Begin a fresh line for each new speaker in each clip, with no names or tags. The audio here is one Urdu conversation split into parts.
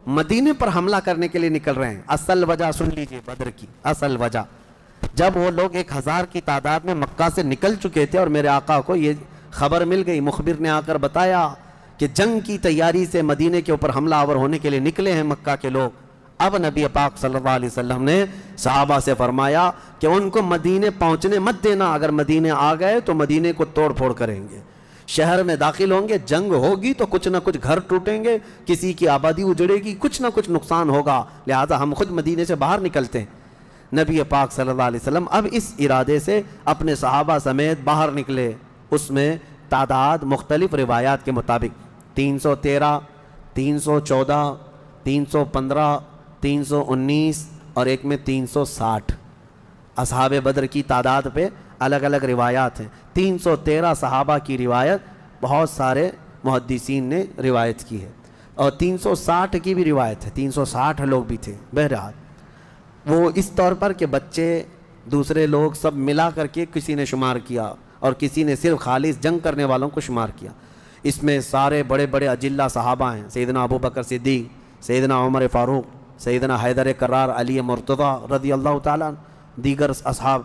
مدینے پر حملہ کرنے کے لیے نکل رہے ہیں. اصل وجہ سن لیجئے بدر کی اصل وجہ. جب وہ لوگ 1000 کی تعداد میں مکہ سے نکل چکے تھے اور میرے آقا کو یہ خبر مل گئی, مخبر نے آ کر بتایا کہ جنگ کی تیاری سے مدینے کے اوپر حملہ آور ہونے کے لیے نکلے ہیں مکہ کے لوگ. اب نبی پاک صلی اللہ علیہ وسلم نے صحابہ سے فرمایا کہ ان کو مدینے پہنچنے مت دینا, اگر مدینے آ گئے تو مدینے کو توڑ پھوڑ کریں گے, شہر میں داخل ہوں گے, جنگ ہوگی تو کچھ نہ کچھ گھر ٹوٹیں گے, کسی کی آبادی اجڑے گی, کچھ نہ کچھ نقصان ہوگا, لہذا ہم خود مدینے سے باہر نکلتے ہیں. نبی پاک صلی اللہ علیہ وسلم اب اس ارادے سے اپنے صحابہ سمیت باہر نکلے. اس میں تعداد مختلف روایات کے مطابق 313, 314, 315, 319 اور ایک میں 360 اصحاب بدر کی تعداد پہ الگ الگ روایات ہیں. 313 صحابہ کی روایت بہت سارے محدثین نے روایت کی ہے, اور 360 کی بھی روایت ہے, 360 لوگ بھی تھے. بہرحال وہ اس طور پر کہ بچے دوسرے لوگ سب ملا کر کے کسی نے شمار کیا, اور کسی نے صرف خالص جنگ کرنے والوں کو شمار کیا. اس میں سارے بڑے بڑے اجلہ صحابہ ہیں, سیدنا ابو بکر صدیق, سیدنا عمر فاروق, سیدنا حیدر کرار, علی مرتضیٰ رضی اللہ تعالیٰ, دیگر اصحاب.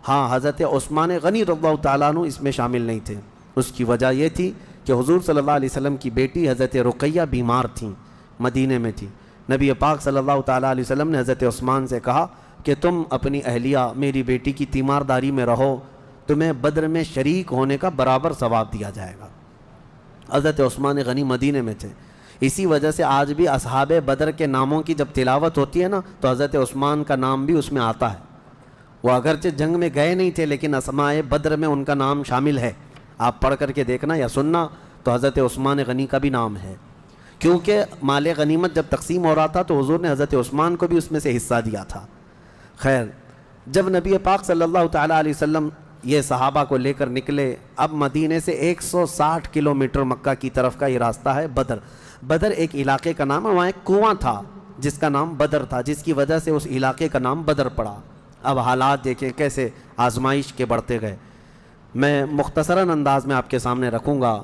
ہاں, حضرت عثمان غنی رضی اللہ تعالیٰ عنہ اس میں شامل نہیں تھے. اس کی وجہ یہ تھی کہ حضور صلی اللہ علیہ وسلم کی بیٹی حضرت رقیہ بیمار تھیں, مدینے میں تھی. نبی پاک صلی اللہ تعالیٰ علیہ وسلم نے حضرت عثمان سے کہا کہ تم اپنی اہلیہ میری بیٹی کی تیمارداری میں رہو, تمہیں بدر میں شریک ہونے کا برابر ثواب دیا جائے گا. حضرت عثمان غنی مدینے میں تھے. اسی وجہ سے آج بھی اصحاب بدر کے ناموں کی جب تلاوت ہوتی ہے نا, تو حضرت عثمان کا نام بھی اس میں آتا ہے. وہ اگرچہ جنگ میں گئے نہیں تھے, لیکن اسماء بدر میں ان کا نام شامل ہے. آپ پڑھ کر کے دیکھنا یا سننا تو حضرت عثمان غنی کا بھی نام ہے, کیونکہ مال غنیمت جب تقسیم ہو رہا تھا تو حضور نے حضرت عثمان کو بھی اس میں سے حصہ دیا تھا. خیر, جب نبی پاک صلی اللہ تعالیٰ علیہ وسلم یہ صحابہ کو لے کر نکلے, اب مدینے سے 160 کلومیٹر مکہ کی طرف کا یہ راستہ ہے بدر. بدر ایک علاقے کا نام ہے, وہاں ایک کنواں تھا جس کا نام بدر تھا, جس کی وجہ سے اس علاقے کا نام بدر پڑا. اب حالات دیکھیں کیسے آزمائش کے بڑھتے گئے. میں مختصراً انداز میں آپ کے سامنے رکھوں گا.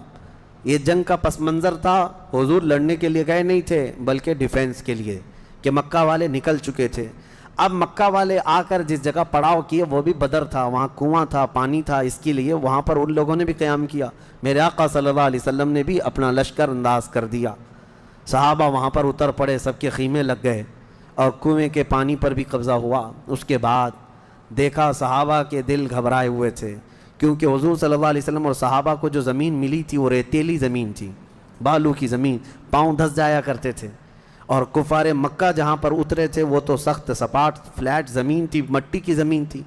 یہ جنگ کا پس منظر تھا, حضور لڑنے کے لیے گئے نہیں تھے بلکہ ڈیفینس کے لیے, کہ مکہ والے نکل چکے تھے. اب مکہ والے آ کر جس جگہ پڑاؤ کیے وہ بھی بدر تھا, وہاں کنواں تھا, پانی تھا, اس کے لیے وہاں پر ان لوگوں نے بھی قیام کیا. میرے آقا صلی اللہ علیہ وسلم نے بھی اپنا لشکر انداز کر دیا. صحابہ وہاں پر اتر پڑے, سب کے خیمے لگ گئے, اور کنویں کے پانی پر بھی قبضہ ہوا. اس کے بعد دیکھا صحابہ کے دل گھبرائے ہوئے تھے, کیونکہ حضور صلی اللہ علیہ وسلم اور صحابہ کو جو زمین ملی تھی وہ ریتیلی زمین تھی, بالو کی زمین, پاؤں دھس جایا کرتے تھے. اور کفار مکہ جہاں پر اترے تھے وہ تو سخت سپاٹ فلیٹ زمین تھی, مٹی کی زمین تھی,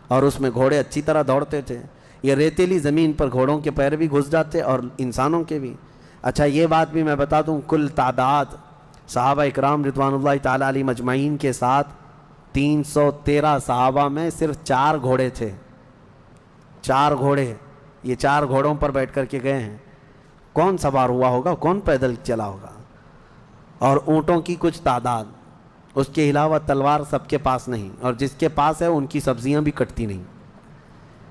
اور اس میں گھوڑے اچھی طرح دوڑتے تھے. یہ ریتیلی زمین پر گھوڑوں کے پیر بھی گھس جاتے اور انسانوں کے بھی. اچھا, یہ بات بھی میں بتا دوں, کل تعداد صحابہ اکرام رضوان اللہ تعالیٰ علیہ مجمعین کے ساتھ 313 صحابہ میں صرف 4 گھوڑے تھے. 4 گھوڑے, یہ 4 گھوڑوں پر بیٹھ کر کے گئے ہیں. کون سوار ہوا ہوگا, کون پیدل چلا ہوگا؟ اور اونٹوں کی کچھ تعداد, اس کے علاوہ تلوار سب کے پاس نہیں, اور جس کے پاس ہے ان کی سبزیاں بھی کٹتی نہیں.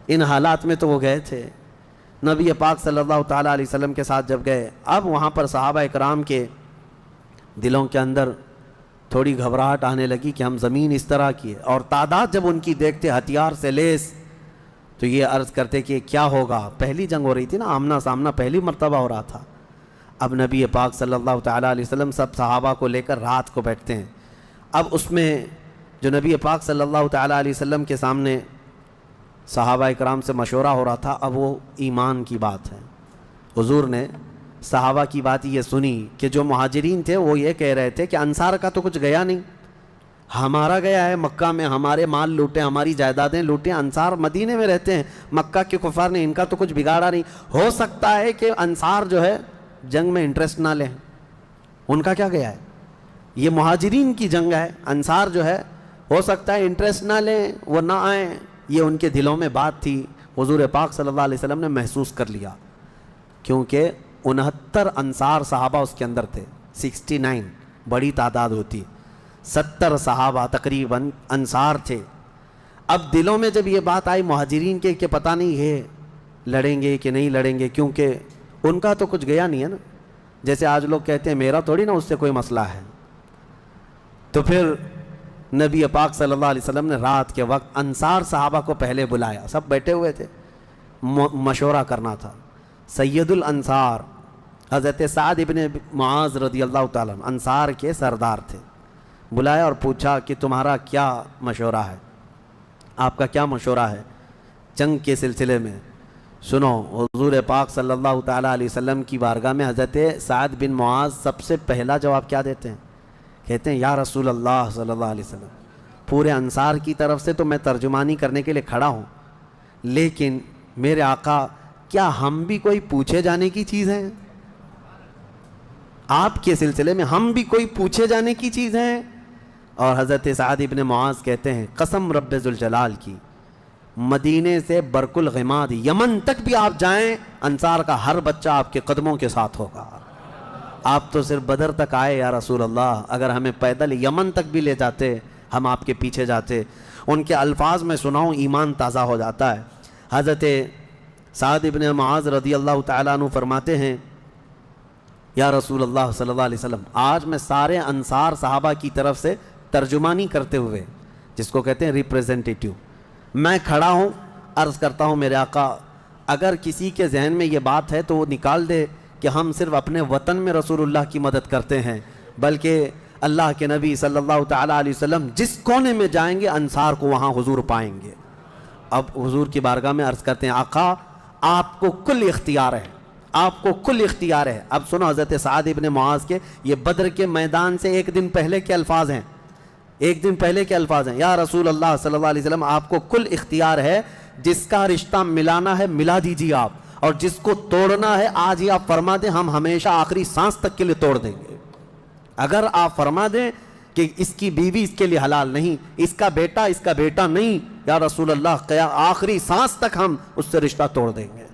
ان حالات میں تو وہ گئے تھے. نبی پاک صلی اللہ تعالیٰ علیہ وسلم کے ساتھ جب گئے, اب وہاں پر صحابہ اکرام کے دلوں کے اندر تھوڑی گھبراہٹ آنے لگی کہ ہم زمین اس طرح کی ہے, اور تعداد جب ان کی دیکھتے ہتھیار سے لیس, تو یہ عرض کرتے کہ کیا ہوگا. پہلی جنگ ہو رہی تھی نا, آمنا سامنا پہلی مرتبہ ہو رہا تھا. اب نبی پاک صلی اللہ تعالیٰ علیہ وسلم سب صحابہ کو لے کر رات کو بیٹھتے ہیں. اب اس میں جو نبی پاک صلی اللہ تعالیٰ علیہ وسلم کے سامنے صحابہ اکرام سے مشورہ ہو رہا تھا, اب وہ ایمان کی بات ہے. حضور نے صحابہ کی بات یہ سنی کہ جو مہاجرین تھے وہ یہ کہہ رہے تھے کہ انصار کا تو کچھ گیا نہیں, ہمارا گیا ہے مکہ میں, ہمارے مال لوٹے, ہماری جائیدادیں لوٹیں, انصار مدینے میں رہتے ہیں, مکہ کے کفار نے ان کا تو کچھ بگاڑا نہیں. ہو سکتا ہے کہ انصار جو ہے جنگ میں انٹرسٹ نہ لیں, ان کا کیا گیا ہے, یہ مہاجرین کی جنگ ہے, انصار جو ہے ہو سکتا ہے انٹرسٹ نہ لیں, وہ نہ آئیں. یہ ان کے دلوں میں بات تھی, حضور پاک صلی اللہ علیہ وسلم نے محسوس کر لیا, کیونکہ 69 انصار صحابہ اس کے اندر تھے. 69 بڑی تعداد ہوتی, 70 صحابہ تقریباً انصار تھے. اب دلوں میں جب یہ بات آئی مہاجرین کے کہ پتہ نہیں یہ لڑیں گے کہ نہیں لڑیں گے, کیونکہ ان کا تو کچھ گیا نہیں ہے نا. جیسے آج لوگ کہتے ہیں میرا تھوڑی نا اس سے کوئی مسئلہ ہے, تو پھر نبی پاک صلی اللہ علیہ وسلم نے رات کے وقت انصار صحابہ کو پہلے بلایا، سب بیٹھے ہوئے تھے، مشورہ کرنا تھا۔ سید الانصار حضرت سعد ابن معاذ رضی اللہ تعالیٰ عنہ انصار کے سردار تھے، بلایا اور پوچھا کہ تمہارا کیا مشورہ ہے، آپ کا کیا مشورہ ہے جنگ کے سلسلے میں؟ سنو، حضور پاک صلی اللہ تعالیٰ علیہ وسلم کی بارگاہ میں حضرت سعد بن معاذ سب سے پہلا جواب کیا دیتے ہیں؟ کہتے ہیں یا رسول اللہ صلی اللہ علیہ وسلم، پورے انصار کی طرف سے تو میں ترجمانی کرنے کے لیے کھڑا ہوں، لیکن میرے آقا کیا ہم بھی کوئی پوچھے جانے کی چیز ہیں؟ آپ کے سلسلے میں ہم بھی کوئی پوچھے جانے کی چیز ہیں؟ اور حضرت سعد ابن معاذ کہتے ہیں قسم رب ذوالجلال کی، مدینے سے برق الغماد یمن تک بھی آپ جائیں، انصار کا ہر بچہ آپ کے قدموں کے ساتھ ہوگا۔ آپ تو صرف بدر تک آئے یا رسول اللہ، اگر ہمیں پیدل یمن تک بھی لے جاتے ہم آپ کے پیچھے جاتے۔ ان کے الفاظ میں سناؤں، ایمان تازہ ہو جاتا ہے۔ حضرت سعد ابن معاذ رضی اللہ تعالیٰ عنہ فرماتے ہیں یا رسول اللہ صلی اللہ علیہ وسلم، آج میں سارے انصار صحابہ کی طرف سے ترجمانی کرتے ہوئے، جس کو کہتے ہیں ریپریزنٹیٹیو، میں کھڑا ہوں، عرض کرتا ہوں میرے آقا اگر کسی کے ذہن میں یہ بات ہے تو وہ نکال دے کہ ہم صرف اپنے وطن میں رسول اللہ کی مدد کرتے ہیں، بلکہ اللہ کے نبی صلی اللہ تعالیٰ علیہ وسلم جس کونے میں جائیں گے انصار کو وہاں حضور پائیں گے۔ اب حضور کی بارگاہ میں عرض کرتے ہیں آقا آپ کو کل اختیار ہے، آپ کو کل اختیار ہے۔ اب سنو حضرت سعد ابن معاذ کے یہ بدر کے میدان سے ایک دن پہلے کے الفاظ ہیں، ایک دن پہلے کے الفاظ ہیں، یا رسول اللہ صلی اللہ علیہ وسلم آپ کو کل اختیار ہے، جس کا رشتہ ملانا ہے ملا دیجیے آپ، اور جس کو توڑنا ہے آج ہی آپ فرما دیں، ہم ہمیشہ آخری سانس تک کے لیے توڑ دیں گے۔ اگر آپ فرما دیں کہ اس کی بیوی اس کے لیے حلال نہیں، اس کا بیٹا نہیں، یا رسول اللہ آخری سانس تک ہم اس سے رشتہ توڑ دیں گے۔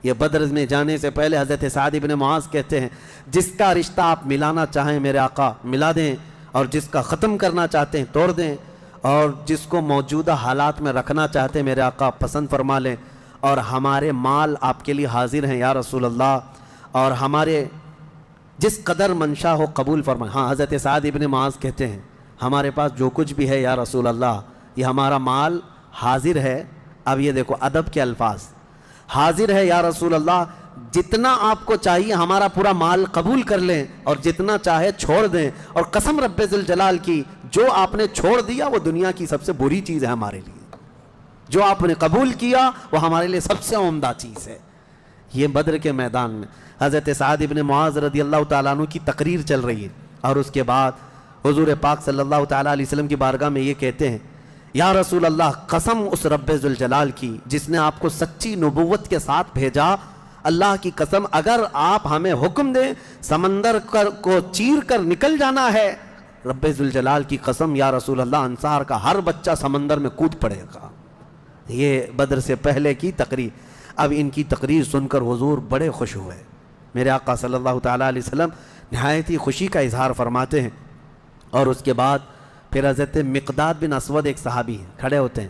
یہ بدر میں جانے سے پہلے حضرت سعد ابن معاذ کہتے ہیں جس کا رشتہ آپ ملانا چاہیں میرے آقا ملا دیں، اور جس کا ختم کرنا چاہتے ہیں توڑ دیں، اور جس کو موجودہ حالات میں رکھنا چاہتے ہیں میرے آقا پسند فرما لیں، اور ہمارے مال آپ کے لیے حاضر ہیں یا رسول اللہ، اور ہمارے جس قدر منشا ہو قبول فرمائیں۔ ہاں حضرت سعد ابن معاذ کہتے ہیں ہمارے پاس جو کچھ بھی ہے یا رسول اللہ یہ ہمارا مال حاضر ہے۔ اب یہ دیکھو ادب کے الفاظ، حاضر ہے یا رسول اللہ، جتنا آپ کو چاہیے ہمارا پورا مال قبول کر لیں اور جتنا چاہے چھوڑ دیں، اور قسم رب ذوالجلال کی جو آپ نے چھوڑ دیا وہ دنیا کی سب سے بری چیز ہے ہمارے لیے، جو آپ نے قبول کیا وہ ہمارے لیے سب سے عمدہ چیز ہے۔ یہ بدر کے میدان میں حضرت سعد ابن معاذ رضی اللہ تعالیٰ عنہ کی تقریر چل رہی ہے، اور اس کے بعد حضور پاک صلی اللہ تعالیٰ علیہ وسلم کی بارگاہ میں یہ کہتے ہیں یا رسول اللہ قسم اس رب ذوالجلال کی جس نے آپ کو سچی نبوت کے ساتھ بھیجا، اللہ کی قسم اگر آپ ہمیں حکم دیں سمندر کو چیر کر نکل جانا ہے، رب ذوالجلال کی قسم یا رسول اللہ انصار کا ہر بچہ سمندر میں کود پڑے گا۔ یہ بدر سے پہلے کی تقریر۔ اب ان کی تقریر سن کر حضور بڑے خوش ہوئے، میرے آقا صلی اللہ تعالیٰ علیہ وسلم نہایت ہی خوشی کا اظہار فرماتے ہیں، اور اس کے بعد پھر حضرت مقداد بن اسود ایک صحابی ہیں کھڑے ہوتے ہیں،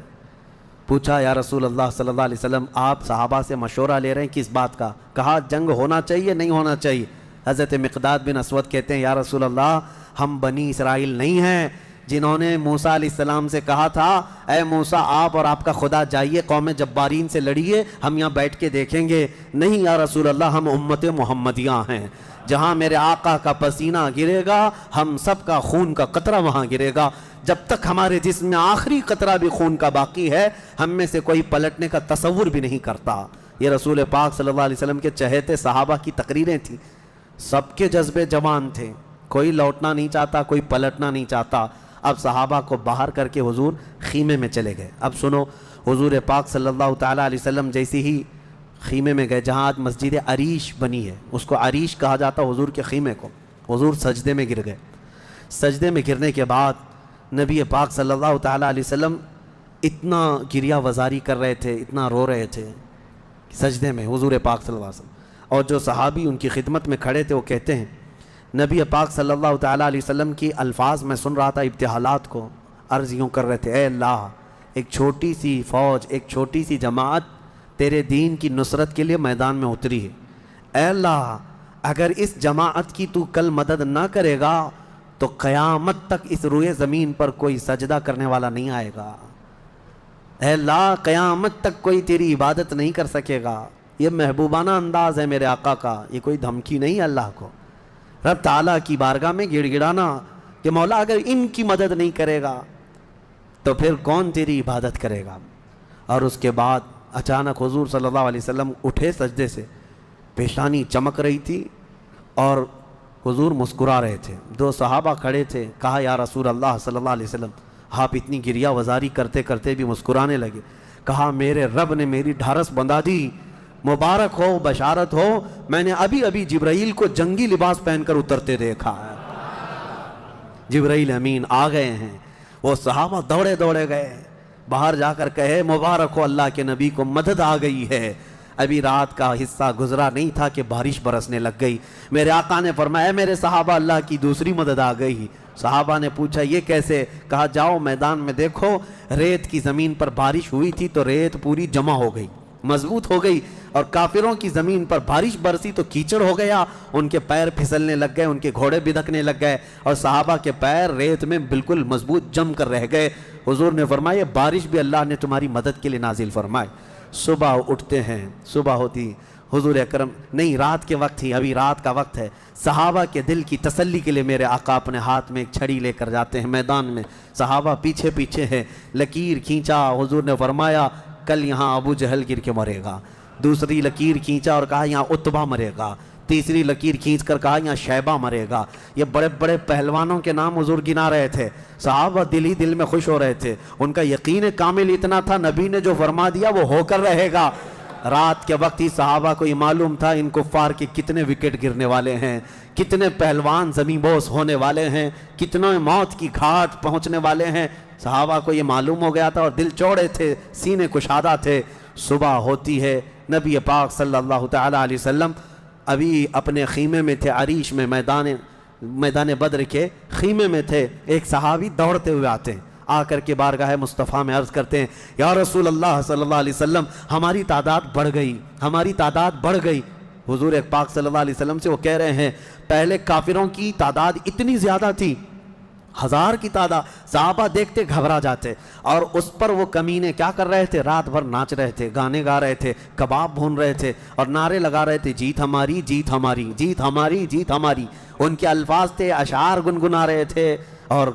پوچھا یا رسول اللہ صلی اللہ علیہ وسلم آپ صحابہ سے مشورہ لے رہے ہیں کس بات کا؟ کہا جنگ ہونا چاہیے نہیں ہونا چاہیے؟ حضرت مقداد بن اسود کہتے ہیں یا رسول اللہ ہم بنی اسرائیل نہیں ہیں جنہوں نے موسیٰ علیہ السلام سے کہا تھا اے موسیٰ آپ اور آپ کا خدا جائیے قوم جبارین سے لڑیے، ہم یہاں بیٹھ کے دیکھیں گے۔ نہیں یا رسول اللہ ہم امت محمدیہ ہیں، جہاں میرے آقا کا پسینہ گرے گا ہم سب کا خون کا قطرہ وہاں گرے گا، جب تک ہمارے جسم میں آخری قطرہ بھی خون کا باقی ہے ہم میں سے کوئی پلٹنے کا تصور بھی نہیں کرتا۔ یہ رسول پاک صلی اللہ علیہ وسلم کے چہیتے صحابہ کی تقریریں تھیں، سب کے جذبے جوان تھے، کوئی لوٹنا نہیں چاہتا، کوئی پلٹنا نہیں چاہتا۔ اب صحابہ کو باہر کر کے حضور خیمے میں چلے گئے۔ اب سنو حضور پاک صلی اللہ تعالیٰ علیہ وسلم جیسی ہی خیمے میں گئے جہاں آج مسجد عریش بنی ہے، اس کو عریش کہا جاتا حضور کے خیمے کو، حضور سجدے میں گر گئے۔ سجدے میں گرنے کے بعد نبی پاک صلی اللہ تعالیٰ علیہ وسلم اتنا گریہ وزاری کر رہے تھے، اتنا رو رہے تھے سجدے میں حضور پاک صلی اللہ علیہ وسلم، اور جو صحابی ان کی خدمت میں کھڑے تھے وہ کہتے ہیں نبی پاک صلی اللہ تعالیٰ علیہ وسلم کی الفاظ میں سن رہا تھا ابتحالات کو، عرض یوں کر رہے تھے اے اللہ ایک چھوٹی سی فوج، ایک چھوٹی سی جماعت تیرے دین کی نصرت کے لیے میدان میں اتری ہے، اے اللہ اگر اس جماعت کی تو کل مدد نہ کرے گا تو قیامت تک اس روئے زمین پر کوئی سجدہ کرنے والا نہیں آئے گا۔ اے اللہ قیامت تک کوئی تیری عبادت نہیں کر سکے گا۔ یہ محبوبانہ انداز ہے میرے آقا کا، یہ کوئی دھمکی نہیں ہے اللہ کو۔ رب تعالیٰ کی بارگاہ میں گڑ گڑانا کہ مولا اگر ان کی مدد نہیں کرے گا تو پھر کون تیری عبادت کرے گا۔ اور اس کے بعد اچانک حضور صلی اللہ علیہ وسلم اٹھے سجدے سے، پیشانی چمک رہی تھی اور حضور مسکرا رہے تھے۔ دو صحابہ کھڑے تھے، کہا یا رسول اللہ صلی اللہ علیہ وسلم آپ اتنی گریہ وزاری کرتے کرتے بھی مسکرانے لگے۔ کہا میرے رب نے میری ڈھارس بندھا دی، مبارک ہو، بشارت ہو، میں نے ابھی جبرائیل کو جنگی لباس پہن کر اترتے دیکھا ہے۔ جبرائیل امین آ گئے ہیں۔ وہ صحابہ دوڑے دوڑے گئے، باہر جا کر کہے مبارک ہو، اللہ کے نبی کو مدد آ گئی ہے۔ ابھی رات کا حصہ گزرا نہیں تھا کہ بارش برسنے لگ گئی۔ میرے آقا نے فرمایا میرے صحابہ اللہ کی دوسری مدد آ گئی۔ صحابہ نے پوچھا یہ کیسے؟ کہا جاؤ میدان میں دیکھو، ریت کی زمین پر بارش ہوئی تھی تو ریت پوری جمع ہو گئی، مضبوط ہو گئی، اور کافروں کی زمین پر بارش برسی تو کیچڑ ہو گیا، ان کے پیر پھسلنے لگ گئے، ان کے گھوڑے بدکنے لگ گئے، اور صحابہ کے پیر ریت میں بالکل مضبوط جم کر رہ گئے۔ حضور نے فرمایا بارش بھی اللہ نے تمہاری مدد کے لیے نازل فرمائے۔ صبح اٹھتے ہیں، صبح ہوتی، حضور اکرم نہیں رات کے وقت ہی، ابھی رات کا وقت ہے، صحابہ کے دل کی تسلی کے لیے میرے آقا اپنے ہاتھ میں ایک چھڑی لے کر جاتے ہیں میدان میں، صحابہ پیچھے پیچھے ہیں، لکیر کھینچا، حضور نے فرمایا کل یہاں ابو جہل گر کے مرے گا۔ دوسری لکیر کھینچا اور کہا یہاں عتبہ مرے گا۔ تیسری لکیر کھینچ کر کہا یہاں شیبہ مرے گا۔ یہ بڑے بڑے پہلوانوں کے نام حضور گنا رہے تھے۔ صحابہ دل ہی دل میں خوش ہو رہے تھے، ان کا یقین کامل اتنا تھا نبی نے جو فرما دیا وہ ہو کر رہے گا۔ رات کے وقت ہی صحابہ کو یہ معلوم تھا ان کفار کے کتنے وکٹ گرنے والے ہیں، کتنے پہلوان زمین بوس ہونے والے ہیں، کتنے موت کی گھاٹ پہنچنے والے ہیں۔ صحابہ کو یہ معلوم ہو گیا تھا اور دل چوڑے تھے، سینے کشادہ تھے۔ صبح ہوتی ہے، نبی پاک صلی اللہ تعالی علیہ وسلم ابھی اپنے خیمے میں تھے، عریش میں، میدان بدر کے خیمے میں تھے۔ ایک صحابی دوڑتے ہوئے آتے ہیں، آ کر کے بارگاہ مصطفیٰ میں عرض کرتے ہیں یا رسول اللہ صلی اللہ علیہ وسلم ہماری تعداد بڑھ گئی، ہماری تعداد بڑھ گئی۔ حضور پاک صلی اللہ علیہ وسلم سے وہ کہہ رہے ہیں پہلے کافروں کی تعداد اتنی زیادہ تھی، 1000 کی تعداد، صحابہ دیکھتے گھبرا جاتے، اور اس پر وہ کمینے کیا کر رہے تھے؟ رات بھر ناچ رہے تھے، گانے گا رہے تھے، کباب بھون رہے تھے، اور نعرے لگا رہے تھے جیت ہماری، جیت ہماری، جیت ہماری، جیت ہماری۔ ان کے الفاظ تھے، اشعار گنگنا رہے تھے، اور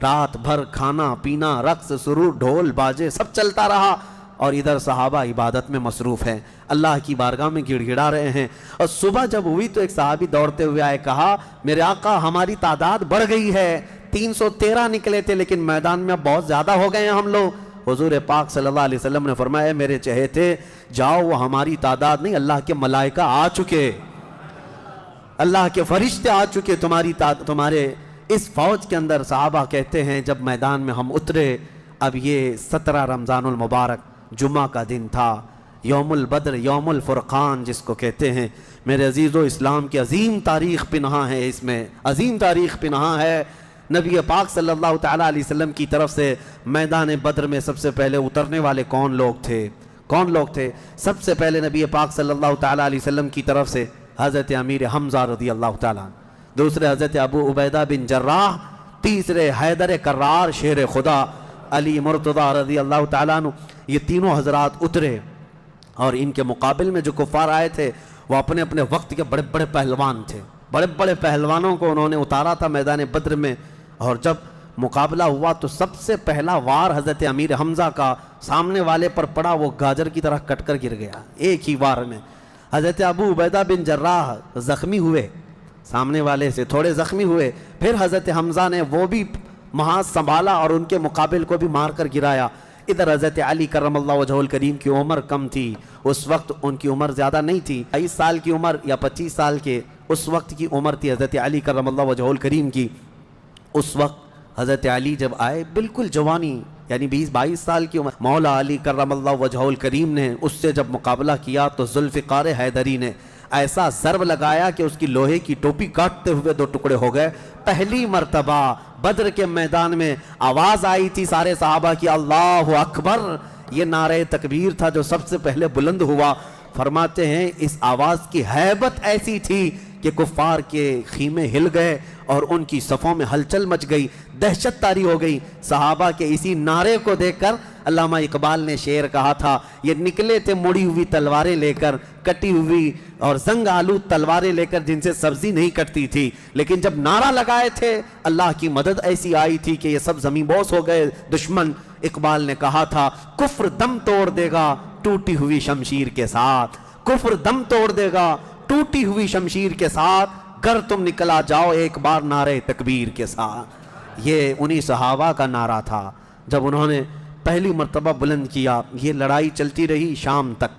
رات بھر کھانا پینا، رقص سرور، ڈھول باجے سب چلتا رہا، اور ادھر صحابہ عبادت میں مصروف ہیں، اللہ کی بارگاہ میں گڑ گڑا رہے ہیں۔ اور صبح جب ہوئی تو ایک صحابی دوڑتے ہوئے آئے، کہا میرے آقا ہماری تعداد بڑھ گئی ہے، 313 نکلے تھے لیکن میدان میں اب بہت زیادہ ہو گئے ہیں ہم لوگ۔ حضور پاک صلی اللہ علیہ وسلم نے فرمایا میرے چہیتے جاؤ، وہ ہماری تعداد نہیں، اللہ کے ملائکہ آ چکے، اللہ کے فرشتے آ چکے تمہارے اس فوج کے اندر۔ صحابہ کہتے ہیں جب میدان میں ہم اترے، اب یہ 17 رمضان المبارک جمعہ کا دن تھا، یوم البدر، یوم الفرقان جس کو کہتے ہیں۔ میرے عزیزو، اسلام کی عظیم تاریخ پنہاں ہے، اس میں عظیم تاریخ پنہاں ہے۔ نبی پاک صلی اللہ تعالیٰ علیہ وسلم کی طرف سے میدان بدر میں سب سے پہلے اترنے والے کون لوگ تھے؟ سب سے پہلے نبی پاک صلی اللہ تعالیٰ علیہ وسلم کی طرف سے حضرت امیر حمزہ رضی اللہ تعالیٰ، دوسرے حضرت ابو عبیدہ بن جراح، تیسرے حیدر کرار شیر خدا علی مرتضی رضی اللہ تعالیٰ عنہ۔ یہ تینوں حضرات اترے، اور ان کے مقابل میں جو کفار آئے تھے وہ اپنے اپنے وقت کے بڑے بڑے پہلوان تھے، بڑے بڑے پہلوانوں کو انہوں نے اتارا تھا میدان بدر میں۔ اور جب مقابلہ ہوا تو سب سے پہلا وار حضرت امیر حمزہ کا سامنے والے پر پڑا، وہ گاجر کی طرح کٹ کر گر گیا ایک ہی وار میں۔ حضرت ابو عبیدہ بن جراح زخمی ہوئے، سامنے والے سے تھوڑے زخمی ہوئے، پھر حضرت حمزہ نے وہ بھی محاذ سنبھالا اور ان کے مقابل کو بھی مار کر گرایا۔ ادھر حضرت علی کرم اللہ وجہہ الکریم کی عمر کم تھی، اس وقت ان کی عمر زیادہ نہیں تھی، 22 سال کی عمر یا 25 سال کے اس وقت کی عمر تھی حضرت علی کرم اللہ وجہہ الکریم کی۔ اس وقت حضرت علی جب آئے بالکل جوانی، یعنی 20-22 سال کی عمر، مولا علی کرم اللہ وجہہ الکریم نے اس سے جب مقابلہ کیا تو ذوالفقار حیدری نے ایسا ضرب لگایا کہ اس کی لوہے کی ٹوپی کاٹتے ہوئے 2 ٹکڑے ہو گئے۔ پہلی مرتبہ بدر کے میدان میں آواز آئی تھی سارے صحابہ کی اللہ اکبر، یہ نعرہ تکبیر تھا جو سب سے پہلے بلند ہوا۔ فرماتے ہیں اس آواز کی ہیبت ایسی تھی کہ کفار کے خیمے ہل گئے اور ان کی صفوں میں ہلچل مچ گئی، دہشت طاری ہو گئی۔ صحابہ کے اسی نعرے کو دیکھ کر علامہ اقبال نے شعر کہا تھا، یہ نکلے تھے مڑی ہوئی تلواریں لے کر، کٹی ہوئی اور زنگ آلود تلواریں لے کر جن سے سبزی نہیں کٹتی تھی، لیکن جب نعرہ لگائے تھے اللہ کی مدد ایسی آئی تھی کہ یہ سب زمین بوس ہو گئے دشمن۔ اقبال نے کہا تھا، کفر دم توڑ دے گا ٹوٹی ہوئی شمشیر کے ساتھ، کفر دم توڑ دے گا ٹوٹی ہوئی شمشیر کے ساتھ، گر تم نکلا جاؤ ایک بار نعرے تکبیر کے ساتھ۔ یہ انہی صحابہ کا نعرہ تھا جب انہوں نے پہلی مرتبہ بلند کیا۔ یہ لڑائی چلتی رہی شام تک،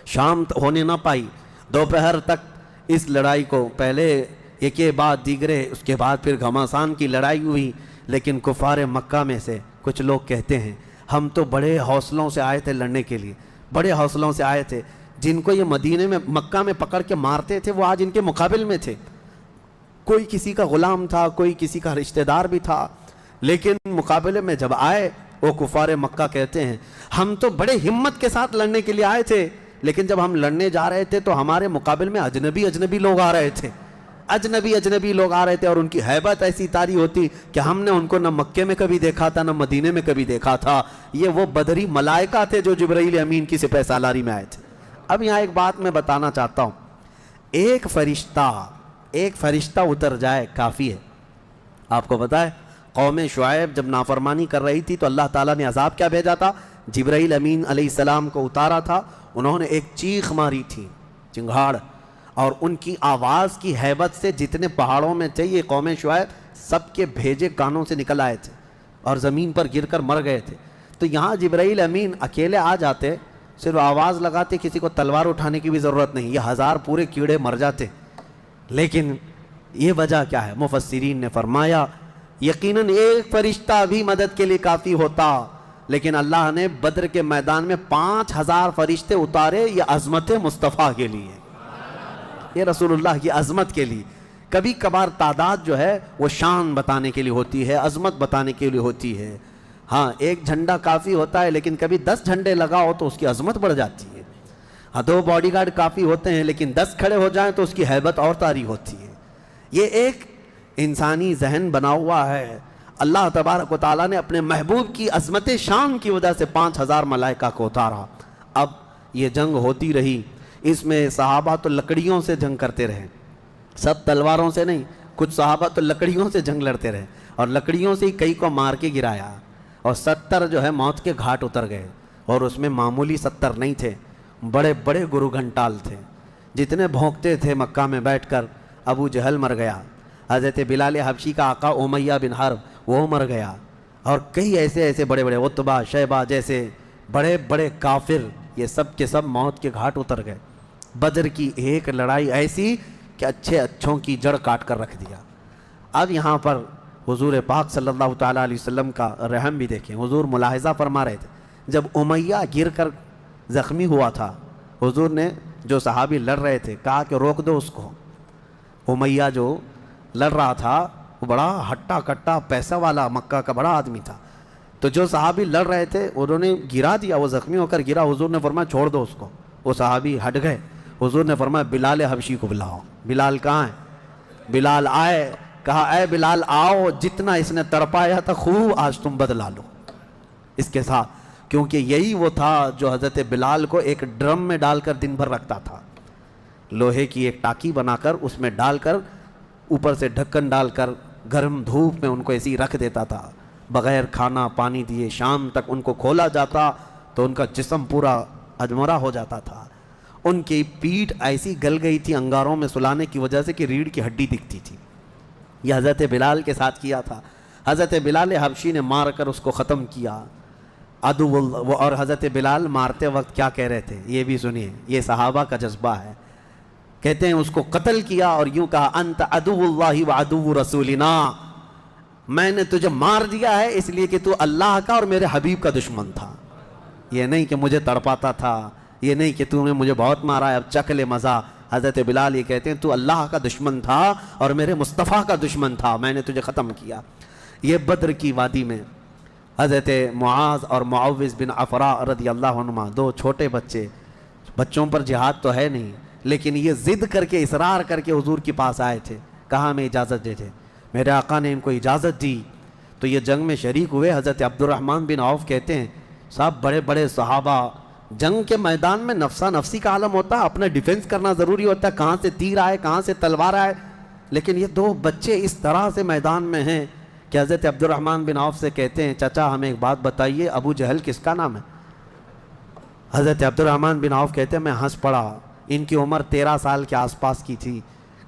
شام ہونے نہ پائی، دوپہر تک اس لڑائی کو پہلے ایک بعد دیگرے، اس کے بعد پھر گھمسان کی لڑائی ہوئی۔ لیکن کفار مکہ میں سے کچھ لوگ کہتے ہیں ہم تو بڑے حوصلوں سے آئے تھے لڑنے کے لیے، بڑے حوصلوں سے آئے تھے، جن کو یہ مدینے میں مکہ میں پکڑ کے مارتے تھے وہ آج ان کے مقابل میں تھے، کوئی کسی کا غلام تھا، کوئی کسی کا رشتہ دار بھی تھا، لیکن مقابلے میں جب آئے وہ کفار مکہ کہتے ہیں ہم تو بڑے ہمت کے ساتھ لڑنے کے لیے آئے تھے، لیکن جب ہم لڑنے جا رہے تھے تو ہمارے مقابل میں اجنبی لوگ آ رہے تھے، اجنبی لوگ آ رہے تھے، اور ان کی ہیبت ایسی طاری ہوتی کہ ہم نے ان کو نہ مکے میں کبھی دیکھا تھا نہ مدینے میں کبھی دیکھا تھا۔ یہ وہ بدری ملائکہ تھے جو جبرائیل امین کی سپہ سالاری میں آئے تھے۔ اب یہاں ایک بات میں بتانا چاہتا ہوں، ایک فرشتہ اتر جائے کافی ہے۔ آپ کو پتا ہے قوم شعیب جب نافرمانی کر رہی تھی تو اللہ تعالیٰ نے عذاب کیا بھیجا تھا؟ جبرائیل امین علیہ السلام کو اتارا تھا، انہوں نے ایک چیخ ماری تھی، چنگھاڑ، اور ان کی آواز کی ہیبت سے جتنے پہاڑوں میں تھے یہ قوم شعیب سب کے بھیجے کانوں سے نکل آئے تھے اور زمین پر گر کر مر گئے تھے۔ تو یہاں جبرائیل امین اکیلے آ جاتے، صرف آواز لگاتے، کسی کو تلوار اٹھانے کی بھی ضرورت نہیں، یہ 1000 پورے کیڑے مر جاتے۔ لیکن یہ وجہ کیا ہے؟ مفسرین نے فرمایا یقیناً ایک فرشتہ بھی مدد کے لیے کافی ہوتا، لیکن اللہ نے بدر کے میدان میں 5000 فرشتے اتارے، یہ عظمت مصطفیٰ کے لیے، یہ رسول اللہ کی عظمت کے لیے۔ کبھی کبھار تعداد جو ہے وہ شان بتانے کے لیے ہوتی ہے، عظمت بتانے کے لیے ہوتی ہے۔ ہاں ایک جھنڈا کافی ہوتا ہے، لیکن کبھی 10 جھنڈے لگاؤ تو اس کی عظمت بڑھ جاتی ہے۔ ہاں 2 باڈی گارڈ کافی ہوتے ہیں، لیکن 10 کھڑے ہو جائیں تو اس کی ہیبت اور طاری ہوتی ہے۔ یہ ایک انسانی ذہن بنا ہوا ہے۔ اللہ تبارک و تعالیٰ نے اپنے محبوب کی عظمت شان کی وجہ سے 5000 ملائکہ کو اتارا۔ اب یہ جنگ ہوتی رہی، اس میں صحابہ تو لکڑیوں سے جنگ کرتے رہے، سب تلواروں سے نہیں، کچھ صحابہ تو لکڑیوں سے جنگ لڑتے رہے، اور لکڑیوں سے ہی کئی کو مار کے گرایا، اور 70 جو ہے موت کے گھاٹ اتر گئے، اور اس میں معمولی 70 نہیں تھے، بڑے بڑے گرو گھنٹال تھے، جتنے بھونکتے تھے مکہ میں بیٹھ کر۔ ابو جہل مر گیا، حضرت بلال حبشی کا آقا امیہ بن حرب وہ مر گیا، اور کئی ایسے بڑے بڑے عتبہ شیبہ جیسے بڑے بڑے کافر، یہ سب کے سب موت کے گھاٹ اتر گئے۔ بدر کی ایک لڑائی ایسی کہ اچھوں کی جڑ کاٹ کر رکھ دیا۔ اب یہاں پر حضور پاک صلی اللہ تعالیٰ علیہ وسلم کا رحم بھی دیکھیں، حضور ملاحظہ فرما رہے تھے، جب امیہ گر کر زخمی ہوا تھا، حضور نے جو صحابی لڑ رہے تھے کہا کہ روک دو اس کو۔ امیہ جو لڑ رہا تھا وہ بڑا ہٹا کٹا پیسہ والا مکہ کا بڑا آدمی تھا، تو جو صحابی لڑ رہے تھے انہوں نے گرا دیا، وہ زخمی ہو کر گرا، حضور نے فرمایا چھوڑ دو اس کو، وہ صحابی ہٹ گئے۔ حضور نے فرمایا بلال حبشی کو بلاؤ۔ بلال کہاں ہے؟ بلال آئے، کہا اے بلال آؤ، جتنا اس نے تڑپایا تھا خوب آج تم بدلا لو اس کے ساتھ، کیونکہ یہی وہ تھا جو حضرت بلال کو ایک ڈرم میں ڈال کر دن بھر رکھتا تھا، لوہے کی ایک ٹاکی بنا کر اس میں ڈال کر اوپر سے ڈھکن ڈال کر گرم دھوپ میں ان کو ایسی رکھ دیتا تھا، بغیر کھانا پانی دیے شام تک ان کو کھولا جاتا تو ان کا جسم پورا اجمرا ہو جاتا تھا، ان کی پیٹھ ایسی گل گئی تھی انگاروں میں سلانے کی وجہ سے کہ ریڑھ کی ہڈی دکھتی تھی۔ یہ حضرت بلال کے ساتھ کیا تھا، حضرت بلال حبشی نے مار کر اس کو ختم کیا۔ عدو اللہ، اور حضرت بلال مارتے وقت کیا کہہ رہے تھے یہ بھی سنیے، یہ صحابہ کا جذبہ ہے، کہتے ہیں اس کو قتل کیا اور یوں کہا انت عدو اللہ و عدو رسولنا، میں نے تجھے مار دیا ہے اس لیے کہ تو اللہ کا اور میرے حبیب کا دشمن تھا، یہ نہیں کہ مجھے تڑپاتا تھا، یہ نہیں کہ تو نے مجھے بہت مارا ہے اب چکھ لے مزہ۔ حضرت بلال یہ کہتے ہیں تو اللہ کا دشمن تھا اور میرے مصطفیٰ کا دشمن تھا، میں نے تجھے ختم کیا۔ یہ بدر کی وادی میں حضرت معاذ اور معوذ بن عفراء رضی اللہ عنہما، 2 چھوٹے بچے، بچوں پر جہاد تو ہے نہیں لیکن یہ ضد کر کے اصرار کر کے حضور کے پاس آئے تھے، کہا ہمیں اجازت دے دے۔ میرے آقا نے ان کو اجازت دی تو یہ جنگ میں شریک ہوئے۔ حضرت عبد الرحمن بن عوف کہتے ہیں صاحب بڑے بڑے صحابہ، جنگ کے میدان میں نفسا نفسی کا عالم ہوتا ہے، اپنا ڈیفنس کرنا ضروری ہوتا ہے، کہاں سے تیر آئے کہاں سے تلوار آئے، لیکن یہ دو بچے اس طرح سے میدان میں ہیں کہ حضرت عبد الرحمن بن عوف سے کہتے ہیں چچا ہمیں ایک بات بتائیے، ابو جہل کس کا نام ہے؟ حضرت عبد الرحمن بن عوف کہتے ہیں میں ہنس پڑا، ان کی عمر 13 سال کے آس پاس کی تھی۔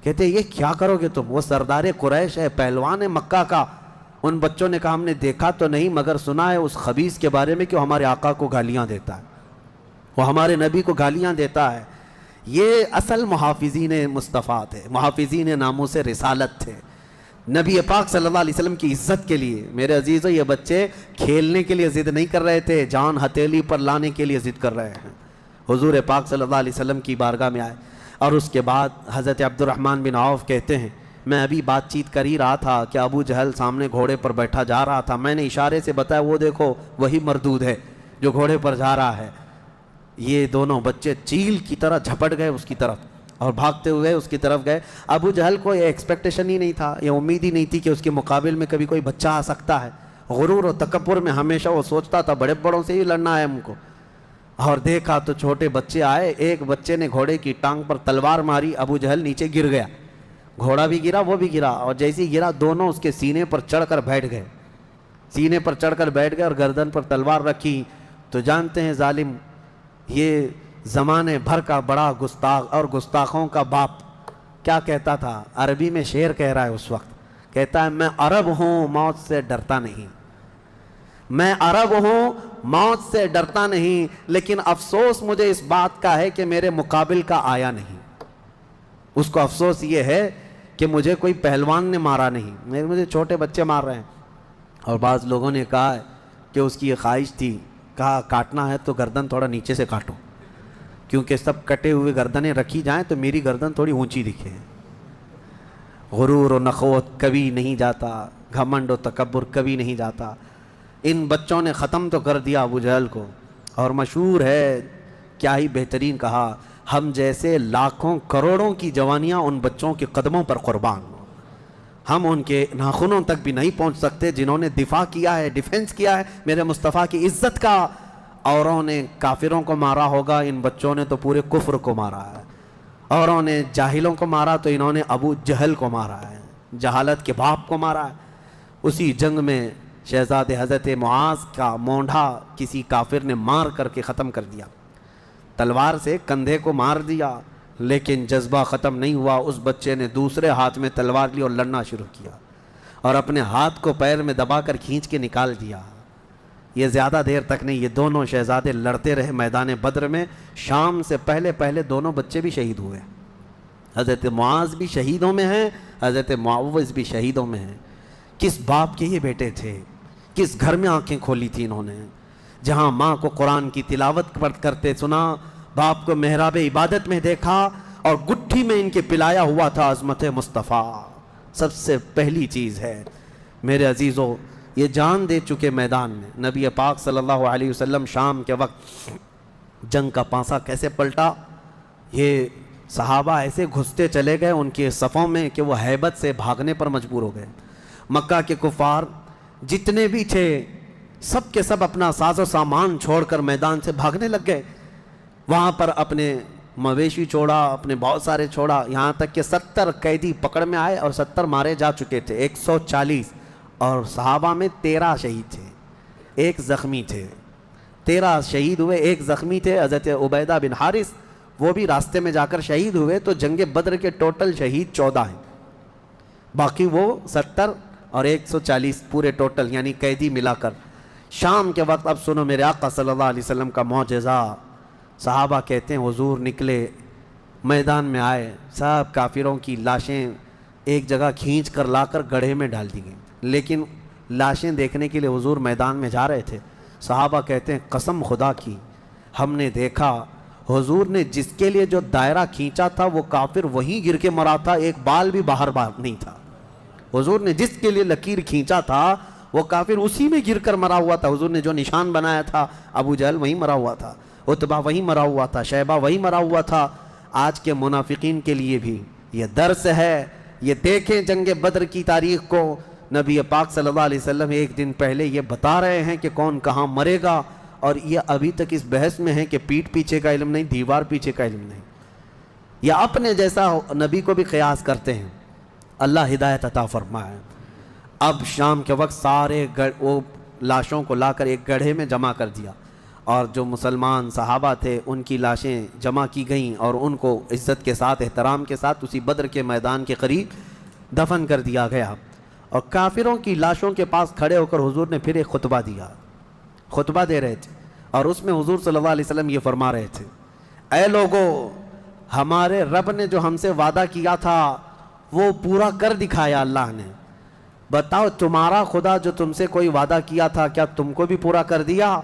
کہتے ہیں یہ کیا کرو گے تم؟ وہ سردار قریش ہے، پہلوان ہے مکہ کا۔ ان بچوں نے کہا ہم نے دیکھا تو نہیں مگر سنا ہے اس خبیث کے بارے میں کہ وہ ہمارے آقا کو گالیاں دیتا ہے، وہ ہمارے نبی کو گالیاں دیتا ہے۔ یہ اصل محافظین مصطفیٰ تھے، محافظین ناموس رسالت تھے، نبی پاک صلی اللہ علیہ وسلم کی عزت کے لیے۔ میرے عزیزو یہ بچے کھیلنے کے لیے ضد نہیں کر رہے تھے، جان ہتھیلی پر لانے کے لیے ضد کر رہے ہیں۔ حضور پاک صلی اللہ علیہ وسلم کی بارگاہ میں آئے اور اس کے بعد حضرت عبد الرحمن بن عوف کہتے ہیں میں ابھی بات چیت کر ہی رہا تھا کہ ابو جہل سامنے گھوڑے پر بیٹھا جا رہا تھا، میں نے اشارے سے بتایا وہ دیکھو وہی مردود ہے جو گھوڑے پر جا رہا ہے۔ یہ دونوں بچے چیل کی طرح جھپٹ گئے اس کی طرف اور بھاگتے ہوئے اس کی طرف گئے۔ ابو جہل کو یہ ایکسپیکٹیشن ہی نہیں تھا، یہ امید ہی نہیں تھی کہ اس کے مقابل میں کبھی کوئی بچہ آ سکتا ہے۔ غرور و تکبر میں ہمیشہ وہ سوچتا تھا بڑے بڑوں سے ہی لڑنا ہے ہم کو، اور دیکھا تو چھوٹے بچے آئے، ایک بچے نے گھوڑے کی ٹانگ پر تلوار ماری، ابو جہل نیچے گر گیا، گھوڑا بھی گرا وہ بھی گرا، اور جیسے گرا دونوں اس کے سینے پر چڑھ کر بیٹھ گئے، سینے پر چڑھ کر بیٹھ گئے اور گردن پر تلوار رکھی۔ تو جانتے ہیں ظالم یہ زمانے بھر کا بڑا گستاخ اور گستاخوں کا باپ کیا کہتا تھا، عربی میں شعر کہہ رہا ہے اس وقت، کہتا ہے میں عرب ہوں موت سے ڈرتا نہیں، میں عرب ہوں موت سے ڈرتا نہیں، لیکن افسوس مجھے اس بات کا ہے کہ میرے مقابل کا آیا نہیں۔ اس کو افسوس یہ ہے کہ مجھے کوئی پہلوان نے مارا نہیں، مجھے چھوٹے بچے مار رہے ہیں۔ اور بعض لوگوں نے کہا کہ اس کی یہ خواہش تھی، کہا کاٹنا ہے تو گردن تھوڑا نیچے سے کاٹو، کیونکہ سب کٹے ہوئے گردنیں رکھی جائیں تو میری گردن تھوڑی اونچی دکھے۔ غرور و نخوت کبھی نہیں جاتا، گھمنڈ و تکبر کبھی نہیں جاتا۔ ان بچوں نے ختم تو کر دیا ابو جہل کو، اور مشہور ہے کیا ہی بہترین کہا، ہم جیسے لاکھوں کروڑوں کی جوانیاں ان بچوں کے قدموں پر قربان ہوں، ہم ان کے ناخنوں تک بھی نہیں پہنچ سکتے جنہوں نے دفاع کیا ہے، ڈیفنس کیا ہے میرے مصطفیٰ کی عزت کا۔ اوروں نے کافروں کو مارا ہوگا، ان بچوں نے تو پورے کفر کو مارا ہے۔ اوروں نے جاہلوں کو مارا تو انہوں نے ابو جہل کو مارا ہے، جہالت کے باپ کو مارا ہے۔ اسی جنگ میں شہزادے حضرت معاذ کا مونڈھا کسی کافر نے مار کر کے ختم کر دیا، تلوار سے کندھے کو مار دیا، لیکن جذبہ ختم نہیں ہوا۔ اس بچے نے دوسرے ہاتھ میں تلوار لی اور لڑنا شروع کیا، اور اپنے ہاتھ کو پیر میں دبا کر کھینچ کے نکال دیا۔ یہ زیادہ دیر تک نہیں، یہ دونوں شہزادے لڑتے رہے میدان بدر میں۔ شام سے پہلے پہلے دونوں بچے بھی شہید ہوئے، حضرت معاذ بھی شہیدوں میں ہیں، حضرت معوذ بھی شہیدوں میں ہیں۔ کس باپ کے یہ بیٹے تھے، کس گھر میں آنکھیں کھولی تھی انہوں نے، جہاں ماں کو قرآن کی تلاوت کرتے سنا، باپ کو محراب عبادت میں دیکھا، اور گٹھی میں ان کے پلایا ہوا تھا عظمت مصطفیٰ۔ سب سے پہلی چیز ہے میرے عزیزو، یہ جان دے چکے میدان میں۔ نبی پاک صلی اللہ علیہ وسلم شام کے وقت جنگ کا پانسا کیسے پلٹا، یہ صحابہ ایسے گھستے چلے گئے ان کے صفوں میں کہ وہ ہیبت سے بھاگنے پر مجبور ہو گئے۔ مکہ کے کفار جتنے بھی تھے سب کے سب اپنا ساز و سامان چھوڑ کر میدان سے بھاگنے لگ گئے۔ وہاں پر اپنے مویشی چھوڑا، اپنے بہت سارے چھوڑا، یہاں تک کہ 70 قیدی پکڑ میں آئے اور 70 مارے جا چکے تھے، 140، اور صحابہ میں 13 شہید تھے، 1 زخمی تھے۔ 13 شہید ہوئے، 1 زخمی تھے، حضرت عبیدہ بن حارث، وہ بھی راستے میں جا کر شہید ہوئے۔ تو جنگ بدر کے ٹوٹل شہید 14 ہیں، باقی وہ 70 اور 140 پورے ٹوٹل یعنی قیدی ملا کر۔ شام کے وقت اب سنو میرے آقا صلی اللہ علیہ وسلم کا معجزہ۔ صحابہ کہتے ہیں حضور نکلے، میدان میں آئے، سب کافروں کی لاشیں ایک جگہ کھینچ کر لا کر گڑھے میں ڈال دی گئیں، لیکن لاشیں دیکھنے کے لیے حضور میدان میں جا رہے تھے۔ صحابہ کہتے ہیں قسم خدا کی ہم نے دیکھا حضور نے جس کے لیے جو دائرہ کھینچا تھا وہ کافر وہیں گر کے مرا تھا، ایک بال بھی باہر نہیں تھا۔ حضور نے جس کے لیے لکیر کھینچا تھا وہ کافر اسی میں گر کر مرا ہوا تھا۔ حضور نے جو نشان بنایا تھا ابو جہل وہیں مرا ہوا تھا، عتبہ وہیں مرا ہوا تھا، شیبہ وہیں مرا ہوا تھا۔ آج کے منافقین کے لیے بھی یہ درس ہے. یہ دیکھیں جنگ بدر کی تاریخ کو، نبی پاک صلی اللہ علیہ وسلم ایک دن پہلے یہ بتا رہے ہیں کہ کون کہاں مرے گا، اور یہ ابھی تک اس بحث میں ہے کہ پیٹھ پیچھے کا علم نہیں، دیوار پیچھے کا علم نہیں. یا اپنے جیسا نبی کو بھی قیاس کرتے ہیں. اللہ ہدایت عطا فرمائے. اب شام کے وقت سارے وہ لاشوں کو لا کر ایک گڑھے میں جمع کر دیا، اور جو مسلمان صحابہ تھے ان کی لاشیں جمع کی گئیں اور ان کو عزت کے ساتھ احترام کے ساتھ اسی بدر کے میدان کے قریب دفن کر دیا گیا. اور کافروں کی لاشوں کے پاس کھڑے ہو کر حضور نے پھر ایک خطبہ دیا. خطبہ دے رہے تھے اور اس میں حضور صلی اللہ علیہ وسلم یہ فرما رہے تھے، اے لوگو، ہمارے رب نے جو ہم سے وعدہ کیا تھا وہ پورا کر دکھایا اللہ نے. بتاؤ تمہارا خدا جو تم سے کوئی وعدہ کیا تھا کیا تم کو بھی پورا کر دیا؟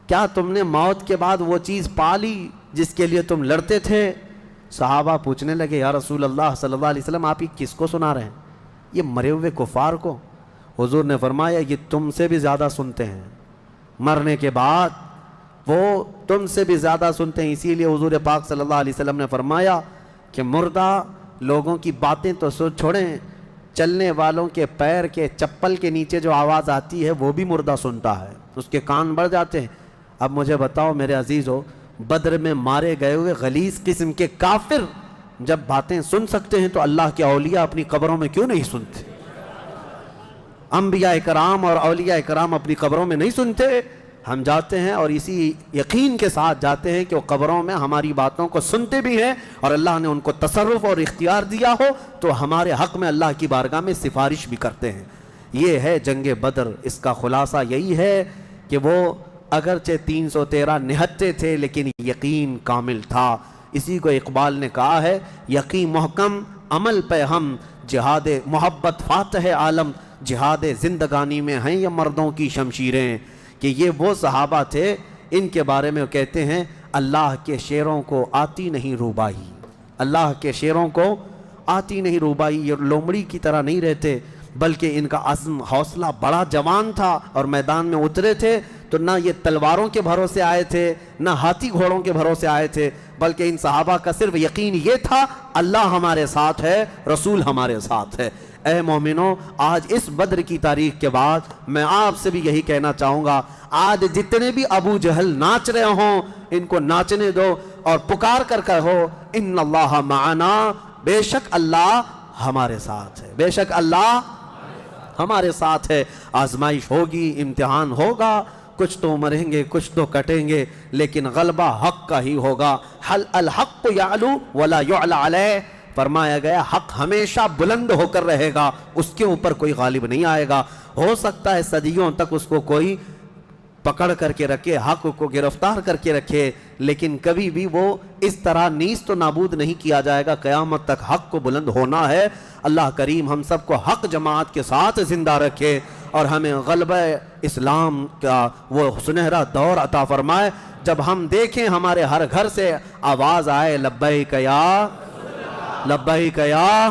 کیا تم نے موت کے بعد وہ چیز پا لی جس کے لیے تم لڑتے تھے؟ صحابہ پوچھنے لگے، یا رسول اللہ صلی اللہ علیہ وسلم آپ یہ کس کو سنا رہے ہیں؟ یہ مرے ہوئے کفار کو. حضور نے فرمایا یہ تم سے بھی زیادہ سنتے ہیں، مرنے کے بعد وہ تم سے بھی زیادہ سنتے ہیں. اسی لیے حضور پاک صلی اللہ علیہ وسلم نے فرمایا کہ مردہ لوگوں کی باتیں تو چھوڑیں، چلنے والوں کے پیر کے چپل کے نیچے جو آواز آتی ہے وہ بھی مردہ سنتا ہے، اس کے کان بڑھ جاتے ہیں. اب مجھے بتاؤ میرے عزیزو، بدر میں مارے گئے ہوئے غلیظ قسم کے کافر جب باتیں سن سکتے ہیں تو اللہ کے اولیاء اپنی قبروں میں کیوں نہیں سنتے؟ انبیاء کرام اور اولیاء کرام اپنی قبروں میں نہیں سنتے؟ ہم جاتے ہیں اور اسی یقین کے ساتھ جاتے ہیں کہ وہ قبروں میں ہماری باتوں کو سنتے بھی ہیں، اور اللہ نے ان کو تصرف اور اختیار دیا ہو تو ہمارے حق میں اللہ کی بارگاہ میں سفارش بھی کرتے ہیں. یہ ہے جنگ بدر. اس کا خلاصہ یہی ہے کہ وہ اگرچہ 313 نہتے تھے لیکن یقین کامل تھا. اسی کو اقبال نے کہا ہے، یقین محکم عمل پہ ہم، جہاد محبت فاتح عالم، جہاد زندگانی میں ہیں یہ مردوں کی شمشیریں. کہ یہ وہ صحابہ تھے، ان کے بارے میں وہ کہتے ہیں اللہ کے شیروں کو آتی نہیں روبائی. اللہ کے شیروں کو آتی نہیں روبائی. یہ لومڑی کی طرح نہیں رہتے بلکہ ان کا عزم حوصلہ بڑا جوان تھا، اور میدان میں اترے تھے تو نہ یہ تلواروں کے بھروسے آئے تھے نہ ہاتھی گھوڑوں کے بھروسے آئے تھے، بلکہ ان صحابہ کا صرف یقین یہ تھا اللہ ہمارے ساتھ ہے، رسول ہمارے ساتھ ہے. اے مومنوں، آج اس بدر کی تاریخ کے بعد میں آپ سے بھی یہی کہنا چاہوں گا، آج جتنے بھی ابو جہل ناچ رہے ہوں ان کو ناچنے دو اور پکار کر کہو ان اللہ معنا، بے شک اللہ ہمارے ساتھ ہے، بے شک اللہ ہمارے ساتھ ہے. آزمائش ہوگی، امتحان ہوگا، کچھ تو مریں گے کچھ تو کٹیں گے، لیکن غلبہ حق کا ہی ہوگا. حل الحق یعلو ولا یعلی علیہ، فرمایا گیا حق ہمیشہ بلند ہو کر رہے گا، اس کے اوپر کوئی غالب نہیں آئے گا. ہو سکتا ہے صدیوں تک اس کو کوئی پکڑ کر کے رکھے، حق کو گرفتار کر کے رکھے، لیکن کبھی بھی وہ اس طرح نیست و نابود نہیں کیا جائے گا. قیامت تک حق کو بلند ہونا ہے. اللہ کریم ہم سب کو حق جماعت کے ساتھ زندہ رکھے اور ہمیں غلبہ اسلام کا وہ سنہرا دور عطا فرمائے جب ہم دیکھیں ہمارے ہر گھر سے آواز آئے لبیک یا لبیک یا